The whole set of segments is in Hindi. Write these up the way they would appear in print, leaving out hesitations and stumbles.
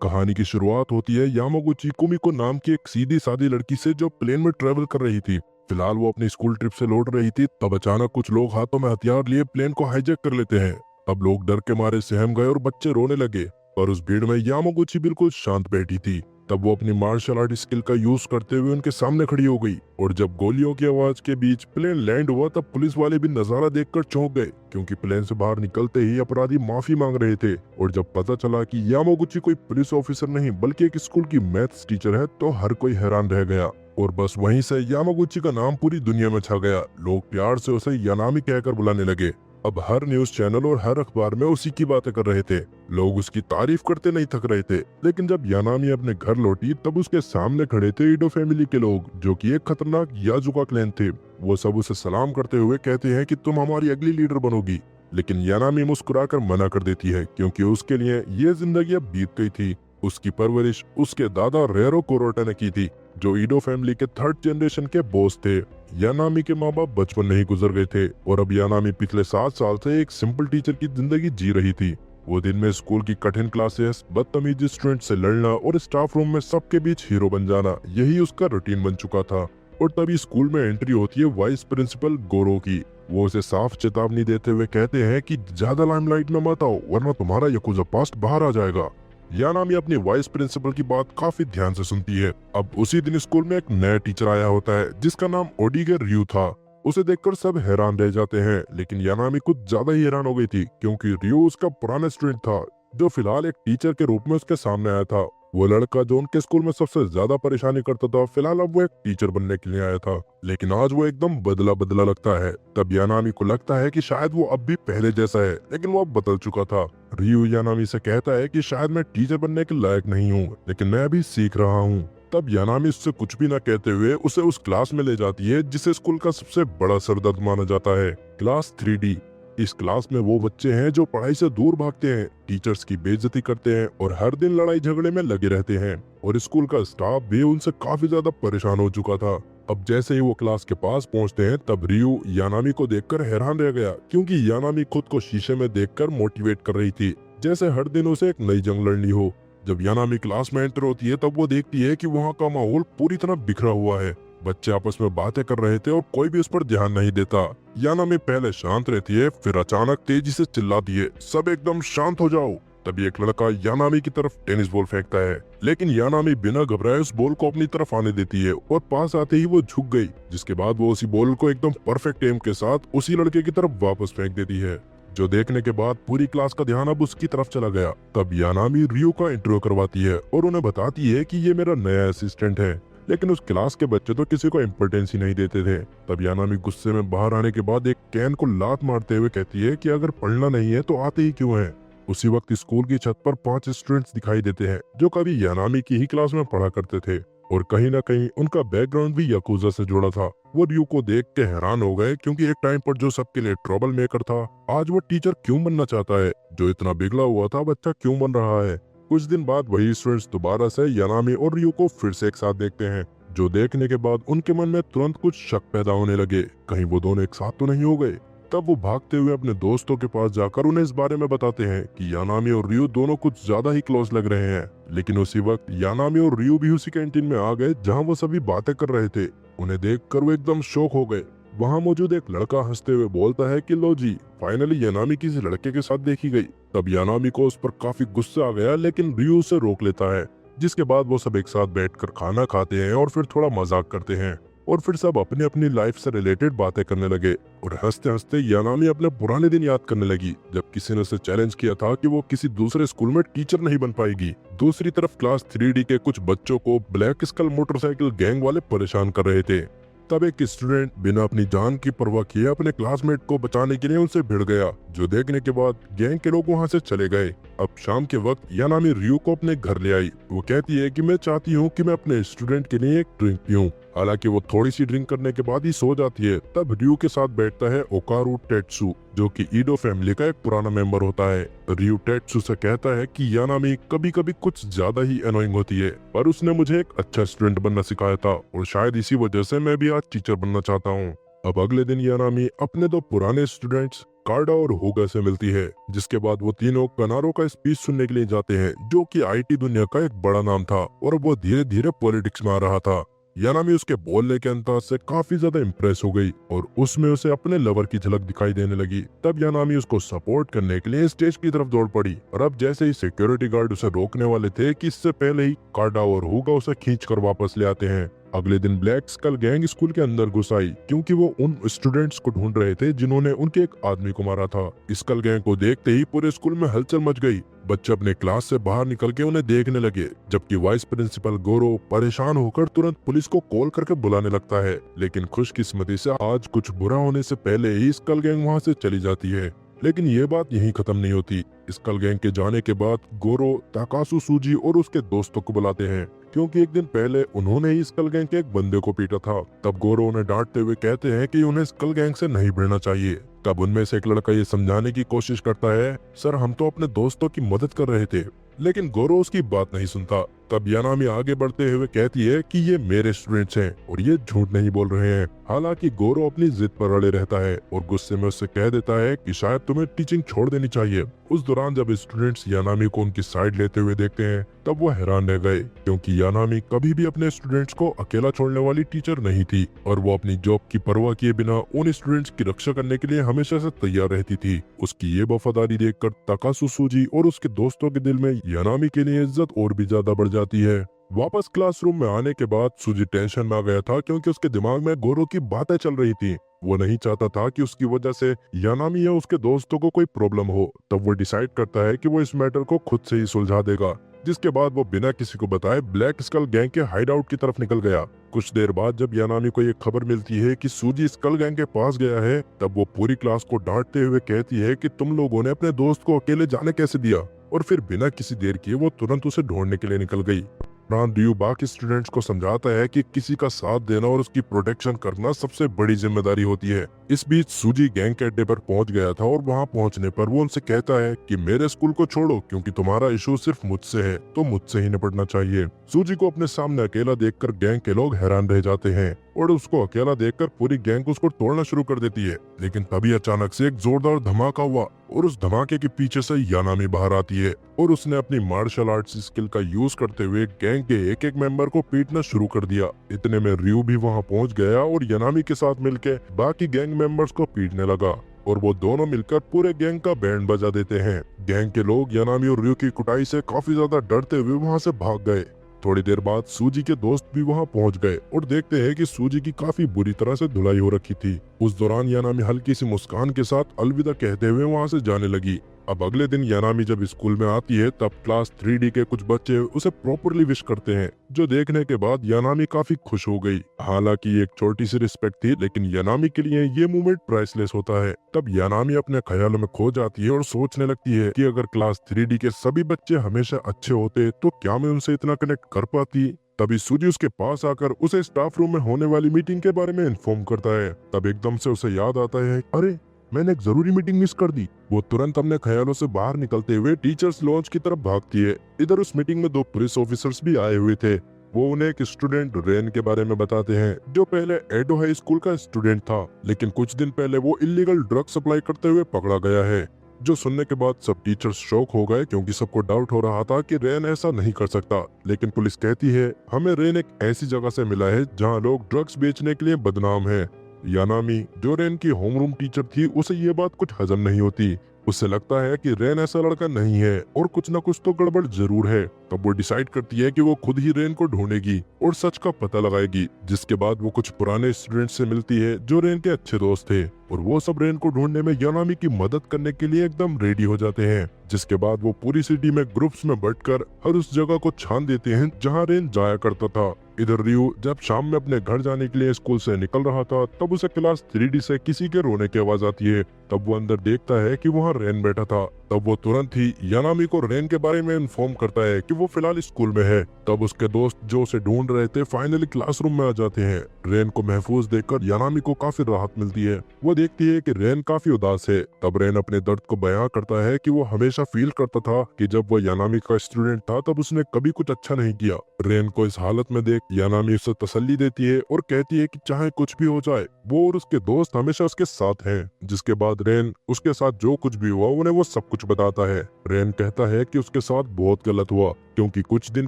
कहानी की शुरुआत होती है यामागुची कुमिको नाम की एक सीधी सादी लड़की से जो प्लेन में ट्रेवल कर रही थी। फिलहाल वो अपनी स्कूल ट्रिप से लौट रही थी, तब अचानक कुछ लोग हाथों में हथियार लिए प्लेन को हाईजैक कर लेते हैं। तब लोग डर के मारे सहम गए और बच्चे रोने लगे। पर उस भीड़ में यामागुची बिल्कुल शांत बैठी थी। तब वो अपनी मार्शल आर्ट स्किल का यूज करते हुए उनके सामने खड़ी हो गई और जब गोलियों की आवाज के बीच प्लेन लैंड हुआ तब पुलिस वाले भी नजारा देखकर चौंक गए, क्योंकि प्लेन से बाहर निकलते ही अपराधी माफी मांग रहे थे। और जब पता चला कि यामागुची कोई पुलिस ऑफिसर नहीं बल्कि एक स्कूल की मैथ्स टीचर है तो हर कोई हैरान रह गया। और बस वहीं से यामागुची का नाम पूरी दुनिया में छा गया। लोग प्यार से उसे यानामी कहकर बुलाने लगे। अब हर न्यूज चैनल और हर अखबार में उसी की बातें कर रहे थे। लोग उसकी तारीफ करते नहीं थक रहे थे। लेकिन जब यानामी अपने घर लौटी तब उसके सामने खड़े थे ईडो फैमिली के लोग, जो कि एक खतरनाक याजुका क्लैन थे। वो सब उसे सलाम करते हुए कहते हैं कि तुम हमारी अगली लीडर बनोगी। लेकिन यानामी मुस्कुराकर मना कर देती है, क्योंकि उसके लिए ये जिंदगी अब बीत गई थी। उसकी परवरिश उसके दादा रेरो कोरोटा ने की थी, जो ईडो फैमिली के थर्ड जनरेशन के बॉस थे। यानामी के माँ बाप बचपन में ही गुजर गए थे और अब यानामी पिछले 7 साल से एक सिंपल टीचर की जिंदगी जी रही थी। वो दिन में स्कूल की कठिन क्लासेस, बदतमीजी स्टूडेंट से लड़ना और स्टाफ रूम में सबके बीच हीरो बन जाना, यही उसका रूटीन बन चुका था। और तभी स्कूल में एंट्री होती है वाइस प्रिंसिपल गोरो की। वो उसे साफ चेतावनी देते हुए कहते हैं कि ज्यादा लाइमलाइट में मत आओ वरना तुम्हारा याकुजा पास्ट बाहर आ जाएगा। यानामी अपनी वाइस प्रिंसिपल की बात काफी ध्यान से सुनती है। अब उसी दिन स्कूल में एक नया टीचर आया होता है जिसका नाम ओडिगे रियू था। उसे देखकर सब हैरान रह जाते हैं, लेकिन यानामी कुछ ज्यादा ही हैरान हो गई थी, क्योंकि रियू उसका पुराना स्टूडेंट था जो फिलहाल एक टीचर के रूप में उसके सामने आया था। वो लड़का जो उनके स्कूल में सबसे ज्यादा परेशानी करता था, फिलहाल अब वो एक टीचर बनने के लिए आया था। लेकिन आज वो एकदम बदला बदला लगता है। तब यानामी को लगता है कि शायद वो अब भी पहले जैसा है, लेकिन वो अब बदल चुका था। रियू यानामी से कहता है कि शायद मैं टीचर बनने के लायक नहीं हूँ, लेकिन मैं अभी सीख रहा हूँ। तब यानामी उससे कुछ भी न कहते हुए उसे उस क्लास में ले जाती है जिसे स्कूल का सबसे बड़ा सरदर्द माना जाता है, क्लास 3D। इस क्लास में वो बच्चे हैं जो पढ़ाई से दूर भागते हैं, टीचर्स की बेइज्जती करते हैं और हर दिन लड़ाई झगड़े में लगे रहते हैं। और स्कूल का स्टाफ भी उनसे काफी ज्यादा परेशान हो चुका था। अब जैसे ही वो क्लास के पास पहुंचते हैं तब रियू यानामी को देखकर हैरान रह गया, क्योंकि यानामी खुद को शीशे में देखकर मोटिवेट कर रही थी, जैसे हर दिन उसे एक नई जंग लड़नी हो। जब यानामी क्लास में एंटर होती है तब वो देखती है कि वहाँ का माहौल पूरी तरह बिखरा हुआ है। बच्चे आपस में बातें कर रहे थे और कोई भी उस पर ध्यान नहीं देता। यानामी पहले शांत रहती है, फिर अचानक तेजी से चिल्लाती है, सब एकदम शांत हो जाओ। तभी एक लड़का यानामी की तरफ टेनिस बॉल फेंकता है, लेकिन यानामी बिना घबराए उस बॉल को अपनी तरफ आने देती है और पास आते ही वो झुक गई, जिसके बाद वो उसी बॉल को एकदम परफेक्ट एम के साथ उसी लड़के की तरफ वापस फेंक देती है, जो देखने के बाद पूरी क्लास का ध्यान अब उसकी तरफ चला गया। तब यानामी रियू का इंटरव्यू करवाती है और उन्हें बताती है कि ये मेरा नया असिस्टेंट है। लेकिन उस क्लास के बच्चे तो किसी को इम्पोर्टेंस ही नहीं देते थे। तब यानामी गुस्से में बाहर आने के बाद एक कैन को लात मारते हुए कहती है कि अगर पढ़ना नहीं है तो आते ही क्यों है। उसी वक्त स्कूल की छत पर 5 स्टूडेंट्स दिखाई देते हैं जो कभी यानामी की ही क्लास में पढ़ा करते थे और कहीं ना कहीं उनका बैकग्राउंड भी याकुजा से जुड़ा था। वो रियू को देख के हैरान हो गए, क्योंकि एक टाइम पर जो सबके लिए ट्रबल मेकर था, आज वो टीचर क्यों बनना चाहता है। जो इतना बिगड़ा हुआ था बच्चा क्यों बन रहा है। कुछ दिन बाद वही स्टूडेंट्स दोबारा से यानामी और रियू को फिर से एक साथ देखते हैं, जो देखने के बाद उनके मन में तुरंत कुछ शक पैदा होने लगे, कहीं वो दोनों एक साथ तो नहीं हो गए। तब वो भागते हुए अपने दोस्तों के पास जाकर उन्हें इस बारे में बताते हैं कि यानामी और रियू दोनों कुछ ज्यादा ही क्लोज लग रहे हैं। लेकिन उसी वक्त यानामी और रियू भी उसी कैंटीन में आ गए जहां वो सभी बातें कर रहे थे। उन्हें देखकर वो एकदम शॉक हो गए। वहां मौजूद एक लड़का हंसते हुए बोलता है कि लो जी, फाइनली यानामी किसी लड़के के साथ देखी गई। तब यानामी को उस पर काफी गुस्सा आ गया, लेकिन रियू उसे रोक लेता है, जिसके बाद वो सब एक साथ बैठकर खाना खाते हैं और फिर थोड़ा मजाक करते हैं और फिर सब अपनी अपनी लाइफ से रिलेटेड बातें करने लगे। और हंसते हंसते यानामी अपने पुराने दिन याद करने लगी, जब किसी ने उसे चैलेंज किया था कि वो किसी दूसरे स्कूल में टीचर नहीं बन पाएगी। दूसरी तरफ क्लास 3D के कुछ बच्चों को ब्लैक स्कल मोटरसाइकिल गैंग वाले परेशान कर रहे थे। तब एक स्टूडेंट बिना अपनी जान की परवाह किए अपने क्लासमेट को बचाने के लिए उनसे भिड़ गया, जो देखने के बाद गैंग के लोग वहां से चले गए। अब शाम के वक्त यानामी रियू को अपने घर ले आई। वो कहती है कि मैं चाहती हूँ कि मैं अपने स्टूडेंट के लिए एक ड्रिंक पीऊं। हालांकि वो थोड़ी सी ड्रिंक करने के बाद ही सो जाती है। तब रियू के साथ बैठता है ओकारू टेट्सु, जो कि ईडो फैमिली का एक पुराना मेंबर होता है। रियू टेट्सु से कहता है कि यानामी कभी कभी कुछ ज्यादा ही अनोइंग होती है, पर उसने मुझे एक अच्छा स्टूडेंट बनना सिखाया था और शायद इसी वजह से मैं भी आज टीचर बनना चाहता हूँ। अब अगले दिन यानामी अपने 2 पुराने स्टूडेंट्स कार्डा और होगा से मिलती है, जिसके बाद वो तीनों कनारो का स्पीच सुनने के लिए जाते हैं, जो कि आईटी दुनिया का एक बड़ा नाम था और वो धीरे धीरे पॉलिटिक्स में आ रहा था। यानामी उसके बोलने के अंदाज से काफी ज्यादा इम्प्रेस हो गई और उसमें उसे अपने लवर की झलक दिखाई देने लगी। तब यानामी उसको सपोर्ट करने के लिए स्टेज की तरफ दौड़ पड़ी और अब जैसे ही सिक्योरिटी गार्ड उसे रोकने वाले थे कि इससे पहले ही कार्डा और होगा उसे खींच कर वापस ले आते हैं। अगले दिन ब्लैक स्कल गैंग स्कूल के अंदर घुस आई क्योंकि वो उन स्टूडेंट्स को ढूंढ रहे थे जिन्होंने उनके एक आदमी को मारा था। स्कल गैंग को देखते ही पूरे स्कूल में हलचल मच गई। बच्चे अपने क्लास से बाहर निकल के उन्हें देखने लगे, जबकि वाइस प्रिंसिपल गोरो परेशान होकर तुरंत पुलिस को कॉल करके बुलाने लगता है। लेकिन खुशकिस्मती से आज कुछ बुरा होने से पहले ही स्कल गैंग वहाँ से चली जाती है। लेकिन ये बात यहीं खत्म नहीं होती। स्कल गैंग के जाने के बाद गोरो ताकासु सूजी और उसके दोस्तों को बुलाते हैं, क्योंकि एक दिन पहले उन्होंने ही स्कल गैंग के एक बंदे को पीटा था। तब गोरो उन्हें डांटते हुए कहते हैं कि उन्हें स्कल गैंग से नहीं भिड़ना चाहिए। तब उनमें से एक लड़का ये समझाने की कोशिश करता है, सर हम तो अपने दोस्तों की मदद कर रहे थे। लेकिन गोरो उसकी बात नहीं सुनता। तब यानामी आगे बढ़ते हुए कहती है कि ये मेरे स्टूडेंट्स हैं और ये झूठ नहीं बोल रहे हैं। हालांकि गोरो अपनी जिद पर अड़े रहता है और गुस्से में उससे कह देता है कि शायद तुम्हें टीचिंग छोड़ देनी चाहिए। उस दौरान जब स्टूडेंट्स यानामी को उनकी साइड लेते हुए देखते हैं तब वो हैरान रह गए, क्योंकि यानामी कभी भी अपने स्टूडेंट्स को अकेला छोड़ने वाली टीचर नहीं थी और वो अपनी जॉब की परवाह किए बिना उन स्टूडेंट्स की रक्षा करने के लिए हमेशा से तैयार रहती थी। उसकी ये वफादारी देखकर ताकासु सूजी और उसके दोस्तों के दिल में यानामी के लिए इज्जत और भी ज्यादा बढ़ जाती है। वापस क्लासरूम में आने के बाद सूजी टेंशन में आ गया था, क्योंकि उसके दिमाग में गोरो की बातें चल रही थी। वो नहीं चाहता था कि उसकी वजह से यानामी या उसके दोस्तों को कोई प्रॉब्लम हो। तब वो डिसाइड करता है कि वो इस मैटर को खुद से ही सुलझा देगा, जिसके बाद वो बिना किसी को बताए ब्लैक स्कल गैंग के हाइड आउट की तरफ निकल गया। कुछ देर बाद जब यानामी को ये खबर मिलती है कि सूजी स्कल गैंग के पास गया है, तब वो पूरी क्लास को डांटते हुए कहती है कि तुम लोगों ने अपने दोस्त को अकेले जाने कैसे दिया, और फिर बिना किसी देर किए वो तुरंत उसे ढूंढने के लिए निकल गई। रयू बाकी स्टूडेंट्स को समझाता है कि किसी का साथ देना और उसकी प्रोटेक्शन करना सबसे बड़ी जिम्मेदारी होती है। इस बीच सूजी गैंग के अड्डे पर पहुंच गया था और वहां पहुंचने पर वो उनसे कहता है कि मेरे स्कूल को छोड़ो, क्योंकि तुम्हारा इशू सिर्फ मुझसे है, तो मुझसे ही निपटना चाहिए। सूजी को अपने सामने अकेला देखकर गैंग के लोग हैरान रह जाते हैं और उसको अकेला देखकर पूरी गैंग उसको तोड़ना शुरू कर देती है। लेकिन तभी अचानक से एक जोरदार धमाका हुआ और उस धमाके के पीछे से यानामी बाहर आती है और उसने अपनी मार्शल आर्ट्स स्किल का यूज करते हुए गैंग के एक एक मेंबर को पीटना शुरू कर दिया। इतने में रयू भी वहां पहुंच गया और यानामी के साथ मिलकर बाकी गैंग मेंबर्स को पीटने लगा और वो दोनों मिलकर पूरे गैंग का बैंड बजा देते हैं। गैंग के लोग यानामी और रयू की कुटाई से काफी ज्यादा डरते हुए वहां से भाग गए। थोड़ी देर बाद सूजी के दोस्त भी वहां पहुंच गए और देखते हैं कि सूजी की काफी बुरी तरह से धुलाई हो रखी थी। उस दौरान यानामी हल्की सी मुस्कान के साथ अलविदा कहते हुए वहां से जाने लगी। अब अगले दिन यानामी जब स्कूल में आती है तब क्लास 3D के कुछ बच्चे उसे प्रॉपरली विश करते हैं, जो देखने के बाद यानामी काफी खुश हो गई। हालांकि एक छोटी सी रिस्पेक्ट थी, लेकिन यानामी के लिए ये मोमेंट प्राइसलेस होता है। तब यानामी अपने ख्यालों में खो जाती है और सोचने लगती है कि अगर क्लास 3D के सभी बच्चे हमेशा अच्छे होते तो क्या मैं उनसे इतना कनेक्ट कर पाती। तभी सूजी उसके पास आकर उसे स्टाफ रूम में होने वाली मीटिंग के बारे में इन्फॉर्म करता है। तब एकदम से उसे याद आता है, अरे मैंने एक जरूरी मीटिंग मिस कर दी। वो तुरंत अपने ख्यालों से बाहर निकलते हुए टीचर्स लॉन्च की तरफ भागती है। इधर उस मीटिंग में 2 पुलिस ऑफिसर्स भी आए हुए थे। वो उन्हें एक स्टूडेंट रेन के बारे में बताते हैं, जो पहले एडो हाई स्कूल का स्टूडेंट था, लेकिन कुछ दिन पहले वो इलीगल ड्रग सप्लाई करते हुए पकड़ा गया है। जो सुनने के बाद सब टीचर्स शॉक हो गए, क्योंकि सबको डाउट हो रहा था कि रेन ऐसा नहीं कर सकता। लेकिन पुलिस कहती है, हमें रेन एक ऐसी जगह से मिला है जहाँ लोग ड्रग्स बेचने के लिए बदनाम है। यानामी, जो रेन की होमरूम टीचर थी, उसे ये बात कुछ हजम नहीं होती। उसे लगता है कि रेन ऐसा लड़का नहीं है और कुछ न कुछ तो गड़बड़ जरूर है। तब वो डिसाइड करती है कि वो खुद ही रेन को ढूंढेगी और सच का पता लगाएगी। जिसके बाद वो कुछ पुराने स्टूडेंट्स से मिलती है जो रेन के अच्छे दोस्त थे, और वो सब रेन को ढूंढने में यानामी की मदद करने के लिए एकदम रेडी हो जाते हैं। जिसके बाद वो पूरी सिटी में ग्रुप्स में बंटकर हर उस जगह को छान देते हैं जहाँ रेन जाया करता था। इधर रयू जब शाम में अपने घर जाने के लिए स्कूल से निकल रहा था, तब उसे क्लास 3D से किसी के रोने की आवाज आती है। तब वो अंदर देखता है कि वहाँ रेन बैठा था। तब वो तुरंत ही यानामी को रेन के बारे में इन्फॉर्म करता है कि वो फिलहाल स्कूल में है। तब उसके दोस्त जो उसे ढूंढ रहे थे फाइनली क्लासरूम में आ जाते हैं। रेन को महफूज देखकर यानामी को काफी राहत मिलती है। वो देखती है कि रेन काफी उदास है। तब रेन अपने दर्द को बयां करता है कि वो हमेशा फील करता था कि जब वो यानामी का स्टूडेंट था तब उसने कभी कुछ अच्छा नहीं किया। रेन को इस हालत में देख यानामी उसे तसल्ली देती है और कहती है कि चाहे कुछ भी हो जाए वो और उसके दोस्त हमेशा उसके साथ हैं। जिसके बाद रेन उसके साथ जो कुछ भी हुआ उन्हें वो सब कुछ बताता है। रेन कहता है कि उसके साथ बहुत गलत हुआ क्योंकि कुछ दिन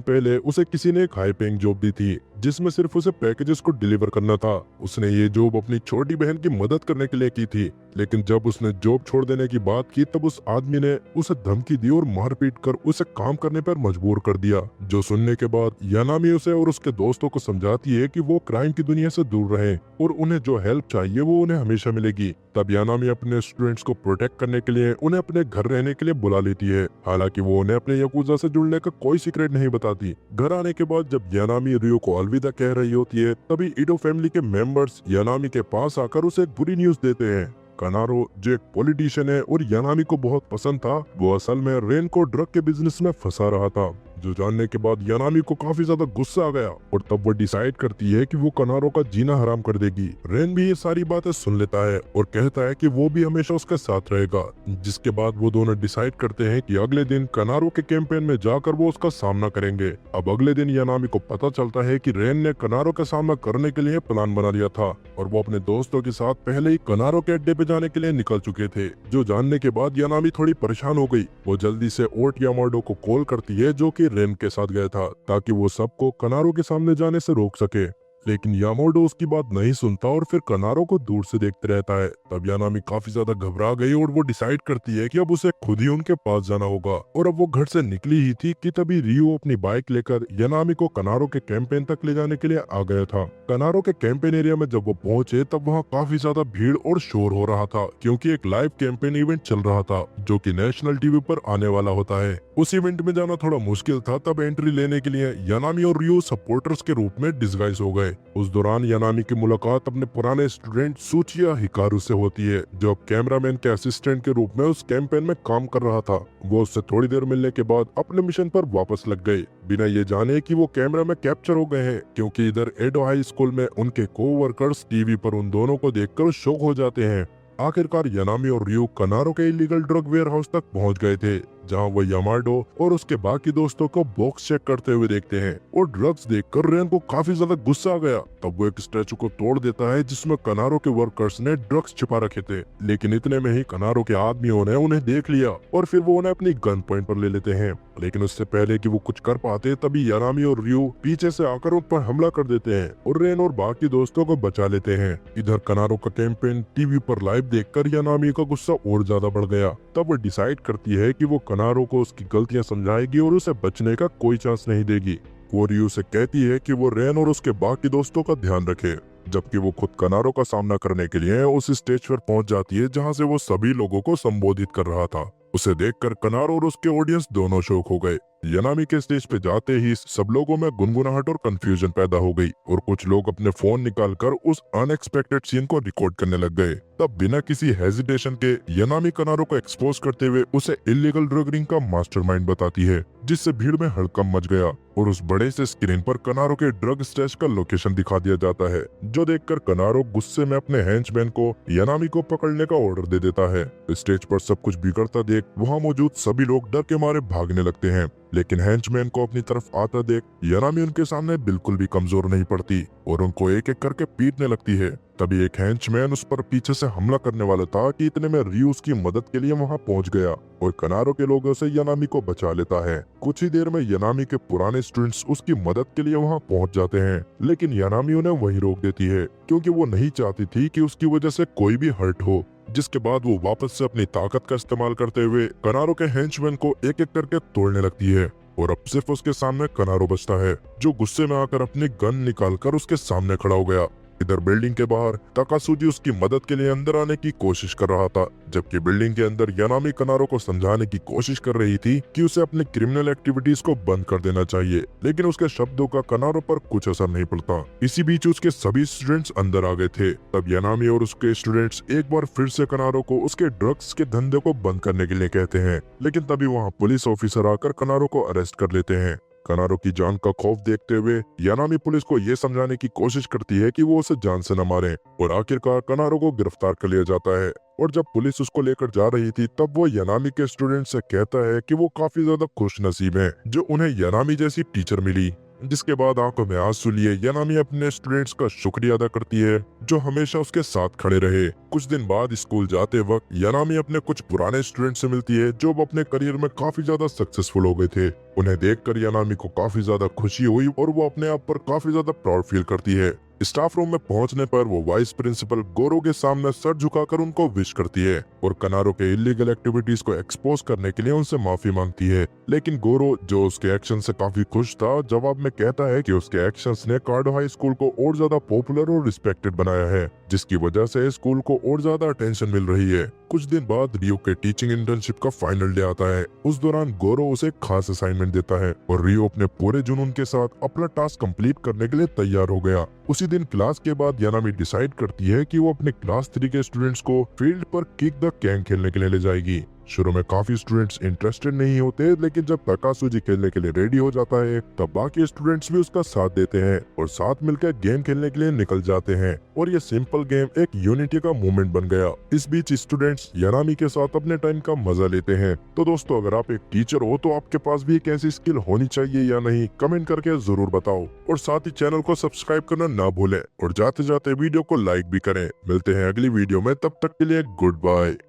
पहले उसे किसी ने एक हाई पेइंग जॉब दी थी जिसमें सिर्फ उसे पैकेजेस को डिलीवर करना था। उसने ये जॉब अपनी छोटी बहन की मदद करने के लिए की थी, लेकिन जब उसने जॉब छोड़ देने की बात की तब उस आदमी ने उसे धमकी दी और मारपीट कर उसे काम करने पर मजबूर कर दिया। जो सुनने के बाद यानामी उसे और उसके दोस्तों को समझाती है कि वो क्राइम की दुनिया से दूर रहें और उन्हें जो हेल्प चाहिए वो उन्हें हमेशा मिलेगी। तब यानामी अपने स्टूडेंट्स को प्रोटेक्ट करने के लिए उन्हें अपने घर रहने के लिए बुला लेती है। हालांकि वो उन्हें अपने याकुजा से जुड़ने का कोई सीक्रेट नहीं बताती। घर आने के बाद जब यानामी रियो को अलविदा कह रही होती है तभी ईडो फैमिली के मेंबर्स यानामी के पास आकर उसे एक बुरी न्यूज देते हैं। कनारो जो एक पॉलिटिशियन है और यानामी को बहुत पसंद था, वो असल में रेन को ड्रग के बिजनेस में फंसा रहा था। जो जानने के बाद यानामी को काफी ज्यादा गुस्सा आ गया और तब वो डिसाइड करती है कि वो कनारो का जीना हराम कर देगी। रेन भी ये सारी बातें सुन लेता है और कहता है कि वो भी हमेशा उसके साथ रहेगा। जिसके बाद वो दोनों डिसाइड करते हैं कि अगले दिन कनारो के कैंपेन में जाकर वो उसका सामना करेंगे। अब अगले दिन यानामी को पता चलता है कि रेन ने कनारो का सामना करने के लिए प्लान बना लिया था और वो अपने दोस्तों के साथ पहले ही कनारो के अड्डे पे जाने के लिए निकल चुके थे। जो जानने के बाद यानामी थोड़ी परेशान हो गई। वो जल्दी से ओट यामाडो को कॉल करती है जो कि रेन के साथ गया था ताकि वो सबको कनारो के सामने जाने से रोक सके, लेकिन यामाडो उसकी बात नहीं सुनता और फिर कनारो को दूर से देखते रहता है। तब यानामी काफी ज्यादा घबरा गई और वो डिसाइड करती है कि अब उसे खुद ही उनके पास जाना होगा। और अब वो घर से निकली ही थी कि तभी रियो अपनी बाइक लेकर यानामी को कनारो के कैंपेन तक ले जाने के लिए आ गया था। कनारो के कैंपेन एरिया में जब वो पहुंचे तब वहाँ काफी ज्यादा भीड़ और शोर हो रहा था क्योंकि एक लाइव कैंपेन इवेंट चल रहा था जो कि नेशनल टीवी पर आने वाला होता है। उस इवेंट में जाना थोड़ा मुश्किल था। तब एंट्री लेने के लिए यानामी और रियो सपोर्टर्स के रूप में डिस्गाइज हो गए। उस दौरान यानामी की मुलाकात अपने पुराने स्टूडेंट सूचिया हिकारू से होती है जो कैमरामैन के असिस्टेंट के रूप में उस कैंपेन में काम कर रहा था। वो उससे थोड़ी देर मिलने के बाद अपने मिशन पर वापस लग गए बिना ये जाने कि वो कैमरा में कैप्चर हो गए हैं, क्योंकि इधर एडो हाई स्कूल में उनके कोवर्कर्स टीवी पर उन दोनों को देखकर शॉक हो जाते हैं। आखिरकार यानामी और रियो कनारो के इलीगल ड्रग वेयर हाउस तक पहुंच गए थे जहां वो यामाडो और उसके बाकी दोस्तों को बॉक्स चेक करते हुए देखते हैं और ड्रग्स देखकर रेन को काफी ज्यादा गुस्सा आ गया। तब वो एक स्टैचू को तोड़ देता है जिसमें कनारो के वर्कर्स ने ड्रग्स छिपा रखे थे, लेकिन इतने में ही कनारो के आदमियों ने उन्हें देख लिया और फिर वो उन्हें अपनी गन पॉइंट पर ले लेते हैं। लेकिन उससे पहले कि वो कुछ कर पाते तभी यानामी और रियो पीछे से आकर उन पर हमला कर देते हैं और रेन और बाकी दोस्तों को बचा लेते हैं। इधर कनारो का कैंपेन टीवी पर लाइव देखकर यानामी का गुस्सा और ज्यादा बढ़ गया। तब वो डिसाइड करती है कि वो कनारो को उसकी गलतियां समझाएगी और उसे बचने का कोई चांस नहीं देगी। वो रियो से कहती है कि वो रेन और उसके बाकी दोस्तों का ध्यान रखे, जबकि वो खुद कनारो का सामना करने के लिए उस स्टेज पर पहुंच जाती है जहां से वो सभी लोगों को संबोधित कर रहा था। उसे देखकर कनारो और उसके ऑडियंस दोनों शॉक हो गए। यानामी के स्टेज पे जाते ही सब लोगों में गुनगुनाहट और कंफ्यूजन पैदा हो गई और कुछ लोग अपने फोन निकालकर उस अनएक्सपेक्टेड सीन को रिकॉर्ड करने लग गए। तब बिना किसी हेजिटेशन के यानामी कनारो को एक्सपोज करते हुए उसे इलीगल ड्रग रिंग का मास्टरमाइंड बताती है, जिससे भीड़ में हड़कंप मच गया और उस बड़े से स्क्रीन पर कनारो के ड्रग स्टैश का लोकेशन दिखा दिया जाता है, जो देखकर कनारो गुस्से में अपने हैंचमैन को यानामी को पकड़ने का ऑर्डर दे देता है। स्टेज पर सब कुछ बिगड़ता देख वहाँ मौजूद सभी लोग डर के मारे भागने लगते हैं, लेकिन हैंचमैन को अपनी तरफ आता देख यानामी उनके सामने बिल्कुल भी कमजोर नहीं पड़ती और उनको एक एक करके पीटने लगती है। तभी एक हैंचमैन उस पर पीछे से हमला करने वाला था कि इतने में रियो उसकी मदद के लिए वहां पहुंच गया और कनारो के लोगों से यानामी को बचा लेता है। कुछ ही देर में यानामी के पुराने स्टूडेंट्स उसकी मदद के लिए वहां पहुंच जाते हैं, लेकिन यानामी उन्हें वहीं रोक देती है क्योंकि वो नहीं चाहती थी कि उसकी वजह से कोई भी हर्ट हो। जिसके बाद वो वापस से अपनी ताकत का इस्तेमाल करते हुए कनारो के हैंचमैन को एक एक करके तोड़ने लगती है और अब सिर्फ उसके सामने कनारो बचता है, जो गुस्से में आकर अपनी गन निकालकर उसके सामने खड़ा हो गया इधर बिल्डिंग के बाहर ताकासुजी उसकी मदद के लिए अंदर आने की कोशिश कर रहा था, जबकि बिल्डिंग के अंदर यानामी कनारो को समझाने की कोशिश कर रही थी कि उसे अपने क्रिमिनल एक्टिविटीज को बंद कर देना चाहिए, लेकिन उसके शब्दों का कनारो पर कुछ असर नहीं पड़ता। इसी बीच उसके सभी स्टूडेंट्स अंदर आ गए थे। तब यानामी और उसके स्टूडेंट्स एक बार फिर से कनारो को उसके ड्रग्स के धंधे को बंद करने के लिए कहते हैं, लेकिन तभी वहाँ पुलिस ऑफिसर आकर कनारो को अरेस्ट कर लेते हैं। कनारो की जान का खौफ देखते हुए यानामी पुलिस को ये समझाने की कोशिश करती है कि वो उसे जान से न मारे, और आखिरकार कनारो को गिरफ्तार कर लिया जाता है। और जब पुलिस उसको लेकर जा रही थी तब वो यानामी के स्टूडेंट से कहता है कि वो काफी ज्यादा खुश नसीब है जो उन्हें यानामी जैसी टीचर मिली। जिसके बाद आंखों में आंसू लिए यानामी अपने स्टूडेंट्स का शुक्रिया अदा करती है जो हमेशा उसके साथ खड़े रहे। कुछ दिन बाद स्कूल जाते वक्त यानामी अपने कुछ पुराने स्टूडेंट से मिलती है जो अपने करियर में काफी ज्यादा सक्सेसफुल हो गए थे। उन्हें देखकर यानामी को काफी ज्यादा खुशी हुई और वो अपने आप पर काफी ज्यादा प्राउड फील करती है। स्टाफ रूम में पहुंचने पर वो वाइस प्रिंसिपल गोरो के सामने सर झुकाकर उनको विश करती है और कनारो के इलीगल एक्टिविटीज को एक्सपोज करने के लिए उनसे माफी मांगती है। लेकिन गोरो, जो उसके एक्शन से काफी खुश था, जवाब में कहता है कि उसके एक्शंस ने कार्डो हाई स्कूल को और ज्यादा पॉपुलर और रिस्पेक्टेड बनाया है, जिसकी वजह से स्कूल को और ज्यादा अटेंशन मिल रही है। कुछ दिन बाद रियो के टीचिंग इंटर्नशिप का फाइनल डे आता है। उस दौरान गोरो उसे एक खास असाइनमेंट देता है और रियो अपने पूरे जुनून के साथ अपना टास्क कंप्लीट करने के लिए तैयार हो गया। उसी दिन क्लास के बाद यानामी डिसाइड करती है कि वो अपने क्लास 3 के स्टूडेंट्स को फील्ड पर किक द कैंग खेलने के लिए ले जाएगी। शुरू में काफी स्टूडेंट्स इंटरेस्टेड नहीं होते, लेकिन जब ताकासुजी खेलने के लिए रेडी हो जाता है तब बाकी स्टूडेंट्स भी उसका साथ देते हैं और साथ मिलकर गेम खेलने के लिए निकल जाते हैं और ये सिंपल गेम एक यूनिटी का मूवमेंट बन गया। इस बीच स्टूडेंट्स यानामी के साथ अपने टाइम का मजा लेते हैं। तो दोस्तों, अगर आप एक टीचर हो तो आपके पास भी एक ऐसी स्किल होनी चाहिए या नहीं, कमेंट करके जरूर बताओ और साथ ही चैनल को सब्सक्राइब करना ना भूलें और जाते जाते वीडियो को लाइक भी करें। मिलते हैं अगली वीडियो में, तब तक के लिए गुड बाय।